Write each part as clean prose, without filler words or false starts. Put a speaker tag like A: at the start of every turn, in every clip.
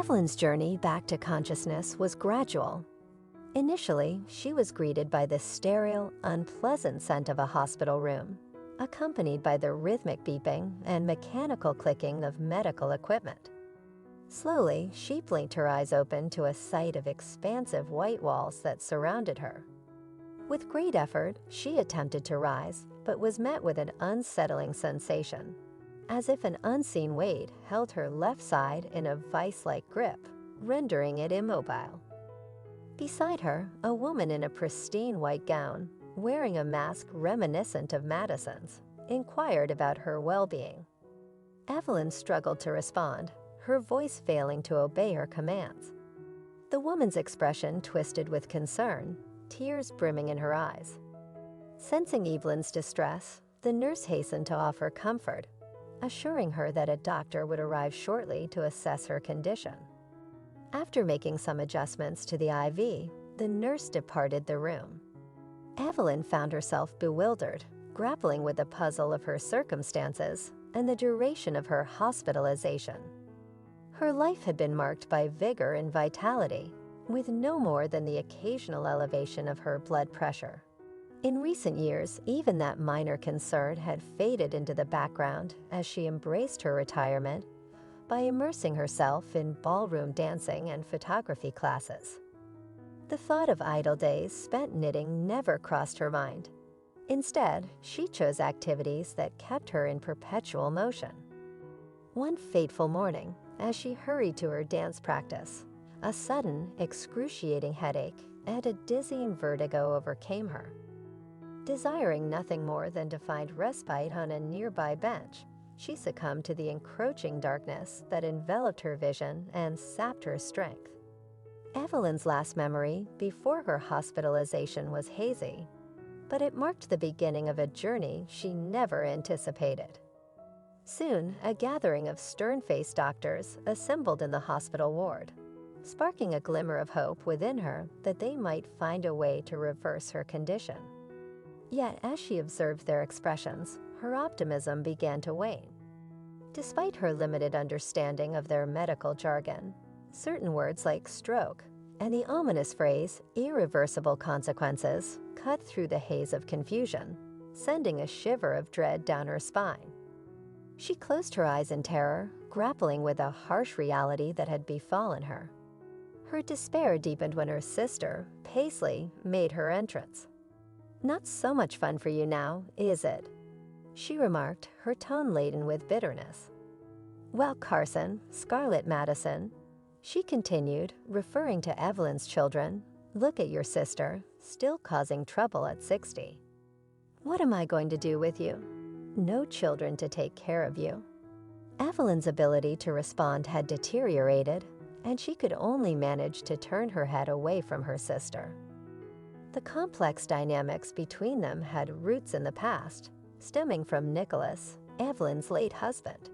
A: Evelyn's journey back to consciousness was gradual. Initially, she was greeted by the sterile, unpleasant scent of a hospital room, accompanied by the rhythmic beeping and mechanical clicking of medical equipment. Slowly, she blinked her eyes open to a sight of expansive white walls that surrounded her. With great effort, she attempted to rise, but was met with an unsettling sensation, as if an unseen weight held her left side in a vice-like grip, rendering it immobile. Beside her, a woman in a pristine white gown, wearing a mask reminiscent of Madison's, inquired about her well-being. Evelyn struggled to respond, her voice failing to obey her commands. The woman's expression twisted with concern, tears brimming in her eyes. Sensing Evelyn's distress, the nurse hastened to offer comfort, assuring her that a doctor would arrive shortly to assess her condition. After making some adjustments to the IV, the nurse departed the room. Evelyn found herself bewildered, grappling with the puzzle of her circumstances and the duration of her hospitalization. Her life had been marked by vigor and vitality, with no more than the occasional elevation of her blood pressure. In recent years, even that minor concern had faded into the background as she embraced her retirement by immersing herself in ballroom dancing and photography classes. The thought of idle days spent knitting never crossed her mind. Instead, she chose activities that kept her in perpetual motion. One fateful morning, as she hurried to her dance practice, a sudden, excruciating headache and a dizzying vertigo overcame her. Desiring nothing more than to find respite on a nearby bench, she succumbed to the encroaching darkness that enveloped her vision and sapped her strength. Evelyn's last memory before her hospitalization was hazy, but it marked the beginning of a journey she never anticipated. Soon, a gathering of stern-faced doctors assembled in the hospital ward, sparking a glimmer of hope within her that they might find a way to reverse her condition. Yet, as she observed their expressions, her optimism began to wane. Despite her limited understanding of their medical jargon, certain words like stroke and the ominous phrase irreversible consequences cut through the haze of confusion, sending a shiver of dread down her spine. She closed her eyes in terror, grappling with a harsh reality that had befallen her. Her despair deepened when her sister, Paisley, made her entrance. "Not so much fun for you now, is it?" she remarked, her tone laden with bitterness. "Well, Carson, Scarlett Madison," she continued, referring to Evelyn's children, "look at your sister, still causing trouble at 60. What am I going to do with you? No children to take care of you." Evelyn's ability to respond had deteriorated, and she could only manage to turn her head away from her sister. The complex dynamics between them had roots in the past, stemming from Nicholas, Evelyn's late husband.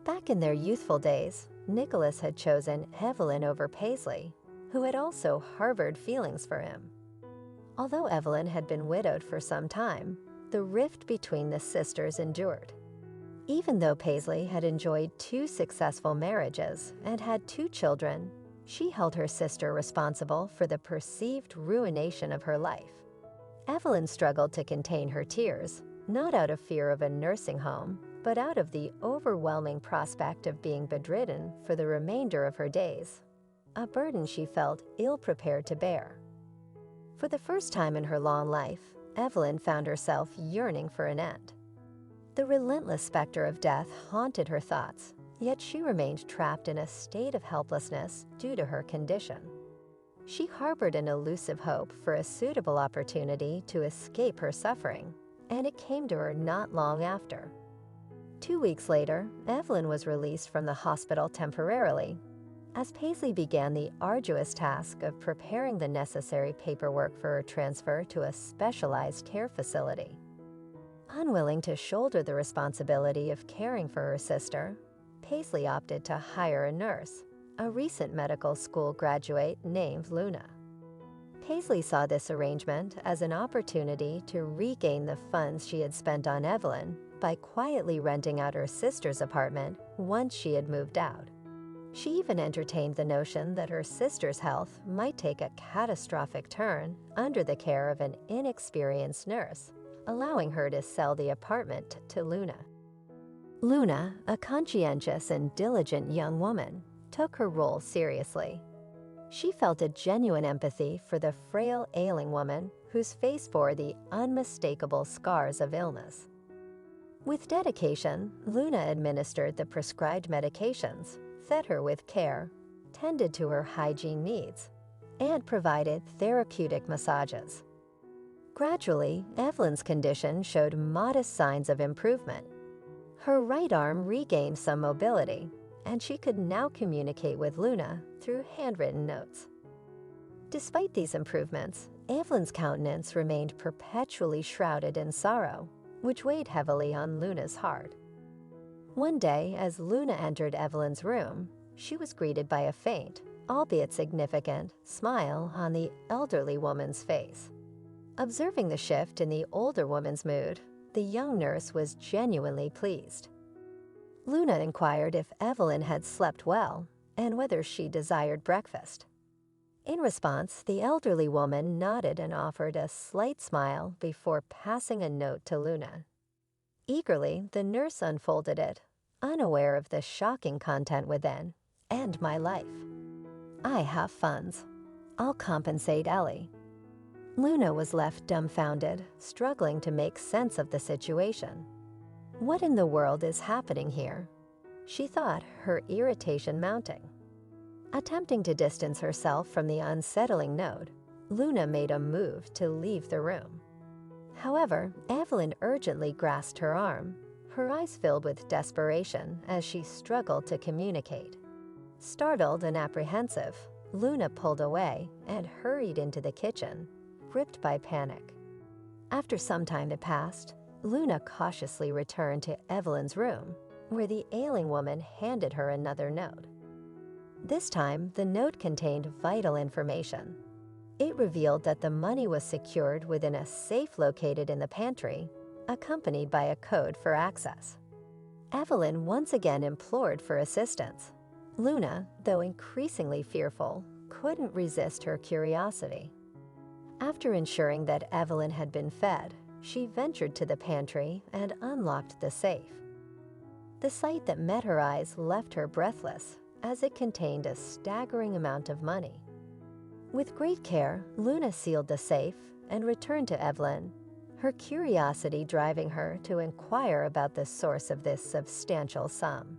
A: Back in their youthful days, Nicholas had chosen Evelyn over Paisley, who had also harbored feelings for him. Although Evelyn had been widowed for some time, the rift between the sisters endured. Even though Paisley had enjoyed 2 successful marriages and had 2 children, she held her sister responsible for the perceived ruination of her life. Evelyn struggled to contain her tears, not out of fear of a nursing home, but out of the overwhelming prospect of being bedridden for the remainder of her days, a burden she felt ill-prepared to bear. For the first time in her long life, Evelyn found herself yearning for an end. The relentless specter of death haunted her thoughts, yet she remained trapped in a state of helplessness due to her condition. She harbored an elusive hope for a suitable opportunity to escape her suffering, and it came to her not long after. 2 weeks later, Evelyn was released from the hospital temporarily, as Paisley began the arduous task of preparing the necessary paperwork for her transfer to a specialized care facility. Unwilling to shoulder the responsibility of caring for her sister, Paisley opted to hire a nurse, a recent medical school graduate named Luna. Paisley saw this arrangement as an opportunity to regain the funds she had spent on Evelyn by quietly renting out her sister's apartment once she had moved out. She even entertained the notion that her sister's health might take a catastrophic turn under the care of an inexperienced nurse, allowing her to sell the apartment to Luna. Luna, a conscientious and diligent young woman, took her role seriously. She felt a genuine empathy for the frail, ailing woman whose face bore the unmistakable scars of illness. With dedication, Luna administered the prescribed medications, fed her with care, tended to her hygiene needs, and provided therapeutic massages. Gradually, Evelyn's condition showed modest signs of improvement. Her right arm regained some mobility, and she could now communicate with Luna through handwritten notes. Despite these improvements, Evelyn's countenance remained perpetually shrouded in sorrow, which weighed heavily on Luna's heart. One day, as Luna entered Evelyn's room, she was greeted by a faint, albeit significant, smile on the elderly woman's face. Observing the shift in the older woman's mood, the young nurse was genuinely pleased. Luna inquired if Evelyn had slept well and whether she desired breakfast. In response, the elderly woman nodded and offered a slight smile before passing a note to Luna. Eagerly, the nurse unfolded it, unaware of the shocking content within. "End my life. I have funds. I'll compensate Ellie." Luna was left dumbfounded, struggling to make sense of the situation. What in the world is happening here? She thought, her irritation mounting. Attempting to distance herself from the unsettling note, Luna made a move to leave the room. However, Evelyn urgently grasped her arm, her eyes filled with desperation as she struggled to communicate. Startled and apprehensive, Luna pulled away and hurried into the kitchen, gripped by panic. After some time had passed, Luna cautiously returned to Evelyn's room, where the ailing woman handed her another note. This time, the note contained vital information. It revealed that the money was secured within a safe located in the pantry, accompanied by a code for access. Evelyn once again implored for assistance. Luna, though increasingly fearful, couldn't resist her curiosity. After ensuring that Evelyn had been fed, she ventured to the pantry and unlocked the safe. The sight that met her eyes left her breathless, as it contained a staggering amount of money. With great care, Luna sealed the safe and returned to Evelyn, her curiosity driving her to inquire about the source of this substantial sum.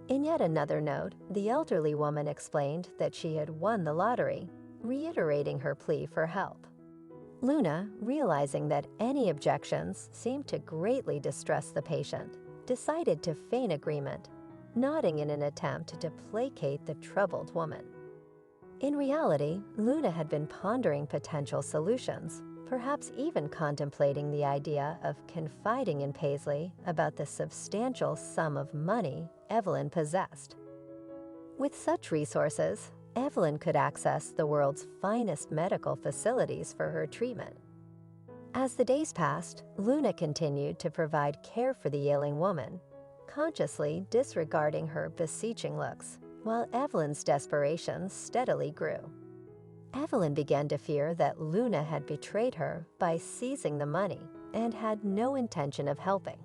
A: In yet another note, the elderly woman explained that she had won the lottery, reiterating her plea for help. Luna, realizing that any objections seemed to greatly distress the patient, decided to feign agreement, nodding in an attempt to placate the troubled woman. In reality, Luna had been pondering potential solutions, perhaps even contemplating the idea of confiding in Paisley about the substantial sum of money Evelyn possessed. With such resources, Evelyn could access the world's finest medical facilities for her treatment. As the days passed, Luna continued to provide care for the ailing woman, consciously disregarding her beseeching looks, while Evelyn's desperation steadily grew. Evelyn began to fear that Luna had betrayed her by seizing the money and had no intention of helping.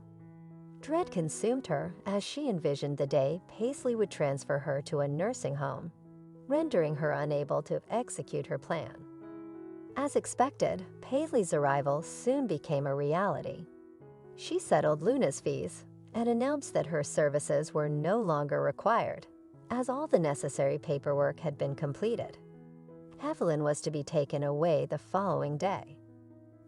A: Dread consumed her as she envisioned the day Paisley would transfer her to a nursing home, rendering her unable to execute her plan. As expected, Paisley's arrival soon became a reality. She settled Luna's fees and announced that her services were no longer required, as all the necessary paperwork had been completed. Evelyn was to be taken away the following day.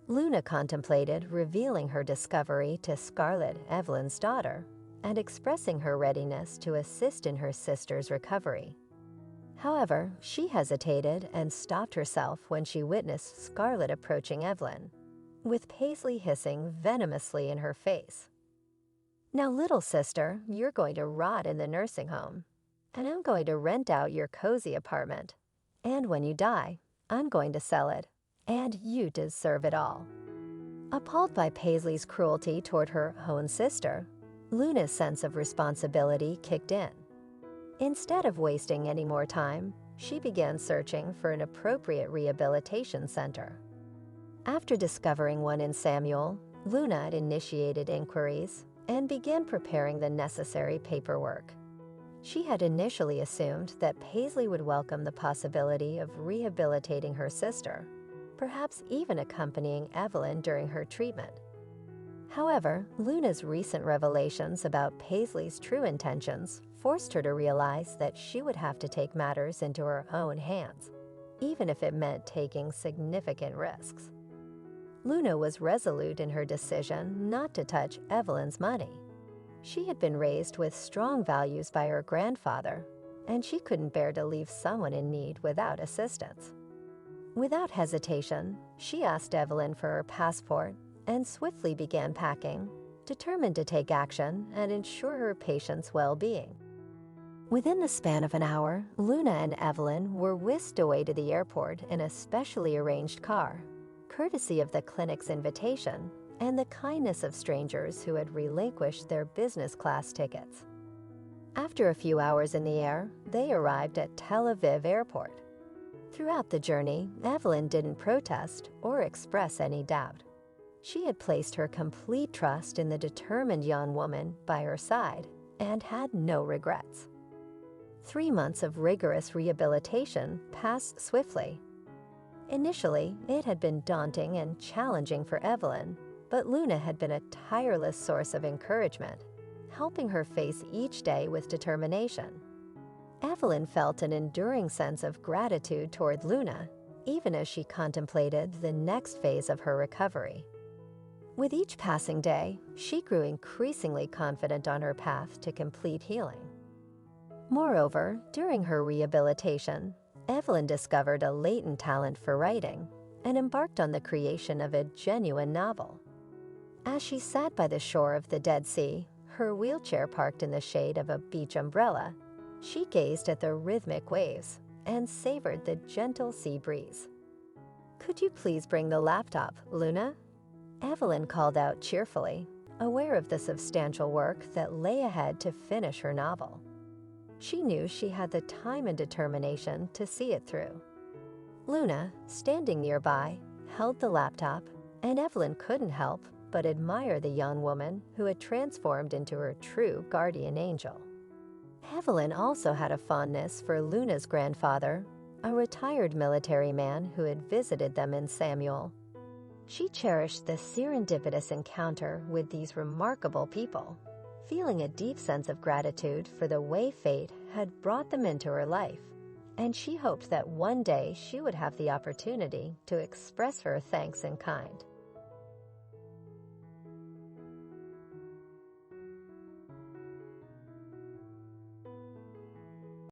A: Luna contemplated revealing her discovery to Scarlett, Evelyn's daughter, and expressing her readiness to assist in her sister's recovery. However, she hesitated and stopped herself when she witnessed Scarlett approaching Evelyn, with Paisley hissing venomously in her face. "Now, little sister, you're going to rot in the nursing home, and I'm going to rent out your cozy apartment. And when you die, I'm going to sell it, and you deserve it all." Appalled by Paisley's cruelty toward her own sister, Luna's sense of responsibility kicked in. Instead of wasting any more time, she began searching for an appropriate rehabilitation center. After discovering one in Samuel, Luna initiated inquiries and began preparing the necessary paperwork. She had initially assumed that Paisley would welcome the possibility of rehabilitating her sister, perhaps even accompanying Evelyn during her treatment. However, Luna's recent revelations about Paisley's true intentions forced her to realize that she would have to take matters into her own hands, even if it meant taking significant risks. Luna was resolute in her decision not to touch Evelyn's money. She had been raised with strong values by her grandfather, and she couldn't bear to leave someone in need without assistance. Without hesitation, she asked Evelyn for her passport and swiftly began packing, determined to take action and ensure her patient's well-being. Within the span of an hour, Luna and Evelyn were whisked away to the airport in a specially arranged car, courtesy of the clinic's invitation and the kindness of strangers who had relinquished their business class tickets. After a few hours in the air, they arrived at Tel Aviv Airport. Throughout the journey, Evelyn didn't protest or express any doubt. She had placed her complete trust in the determined young woman by her side and had no regrets. 3 months of rigorous rehabilitation passed swiftly. Initially, it had been daunting and challenging for Evelyn, but Luna had been a tireless source of encouragement, helping her face each day with determination. Evelyn felt an enduring sense of gratitude toward Luna, even as she contemplated the next phase of her recovery. With each passing day, she grew increasingly confident on her path to complete healing. Moreover, during her rehabilitation, Evelyn discovered a latent talent for writing and embarked on the creation of a genuine novel. As she sat by the shore of the Dead Sea, her wheelchair parked in the shade of a beach umbrella, she gazed at the rhythmic waves and savored the gentle sea breeze. "Could you please bring the laptop, Luna?" Evelyn called out cheerfully, aware of the substantial work that lay ahead to finish her novel. She knew she had the time and determination to see it through. Luna, standing nearby, held the laptop, and Evelyn couldn't help but admire the young woman who had transformed into her true guardian angel. Evelyn also had a fondness for Luna's grandfather, a retired military man who had visited them in Samuel. She cherished the serendipitous encounter with these remarkable people, feeling a deep sense of gratitude for the way fate had brought them into her life, and she hoped that one day she would have the opportunity to express her thanks in kind.